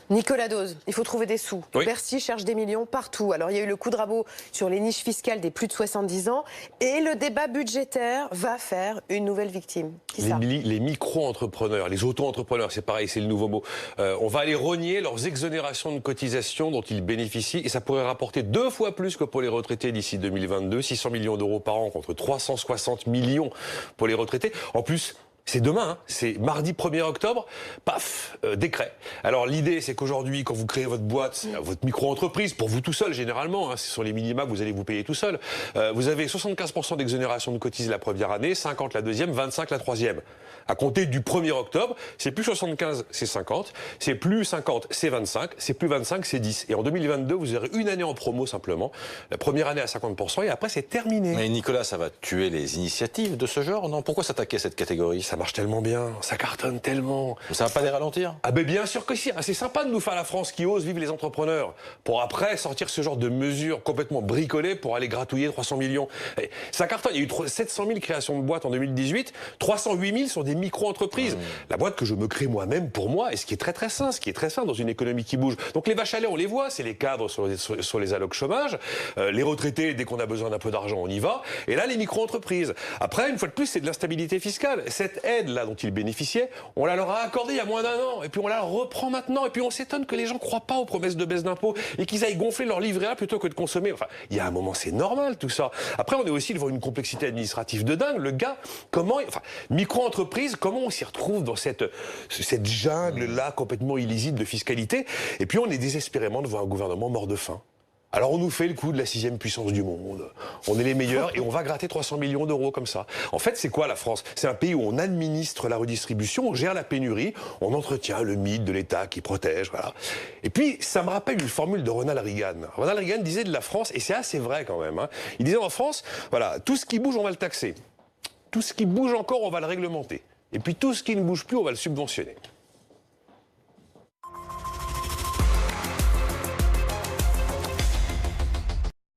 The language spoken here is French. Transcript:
Nicolas Dose, il faut trouver des sous. Oui. Bercy cherche des millions partout. Alors il y a eu le coup de rabot sur les niches fiscales des plus de 70 ans et le débat budgétaire va faire une nouvelle victime. Qui ça ? Les micro-entrepreneurs, les auto-entrepreneurs, c'est pareil, c'est le nouveau mot. On va aller rogner leurs exonérations de cotisations dont ils bénéficient et ça pourrait rapporter 2 fois plus que pour les retraités d'ici 2022, 600 millions d'euros par an contre 360 millions pour les retraités. En plus, c'est demain, hein, c'est mardi 1er octobre, paf, décret. Alors l'idée, c'est qu'aujourd'hui, quand vous créez votre boîte, votre micro-entreprise, pour vous tout seul généralement, hein, ce sont les minima que vous allez vous payer tout seul, vous avez 75% d'exonération de cotises la première année, 50 la deuxième, 25 la troisième. À compter du 1er octobre, c'est plus 75, c'est 50, c'est plus 50, c'est 25, c'est plus 25, c'est 10. Et en 2022, vous aurez une année en promo simplement, la première année à 50% et après c'est terminé. Mais Nicolas, ça va tuer les initiatives de ce genre, non? Pourquoi s'attaquer à cette catégorie? Ça marche tellement bien, ça cartonne tellement. Ça va pas les ralentir? Ah ben bien sûr que si, c'est sympa de nous faire la France qui ose vivre les entrepreneurs, pour après sortir ce genre de mesures complètement bricolées pour aller gratouiller 300 millions. Et ça cartonne, il y a eu 700 000 créations de boîtes en 2018, 308 000 sont des micro-entreprises. La boîte que je me crée moi-même pour moi, et ce qui est très sain, dans une économie qui bouge. Donc les vaches à lait, on les voit, c'est les cadres sur les allocs chômage, les retraités, dès qu'on a besoin d'un peu d'argent, on y va, et là les micro-entreprises. Après, une fois de plus, c'est de l'instabilité fiscale. Cette aide-là dont ils bénéficiaient, on la leur a accordée il y a moins d'un an, et puis on la reprend maintenant, et puis on s'étonne que les gens croient pas aux promesses de baisse d'impôts, et qu'ils aillent gonfler leur livret A plutôt que de consommer. Enfin, il y a un moment, c'est normal tout ça. Après, on est aussi devant une complexité administrative de dingue. Le gars, micro-entreprise, comment on s'y retrouve dans cette jungle-là complètement illisible de fiscalité? Et puis on est désespérément devant un gouvernement mort de faim. Alors on nous fait le coup de la 6e puissance du monde. On est les meilleurs et on va gratter 300 millions d'euros comme ça. En fait, c'est quoi la France? C'est un pays où on administre la redistribution, on gère la pénurie, on entretient le mythe de l'État qui protège, voilà. Et puis, ça me rappelle une formule de Ronald Reagan. Ronald Reagan disait de la France, et c'est assez vrai quand même, hein, il disait en France, voilà, tout ce qui bouge, on va le taxer. Tout ce qui bouge encore, on va le réglementer. Et puis tout ce qui ne bouge plus, on va le subventionner.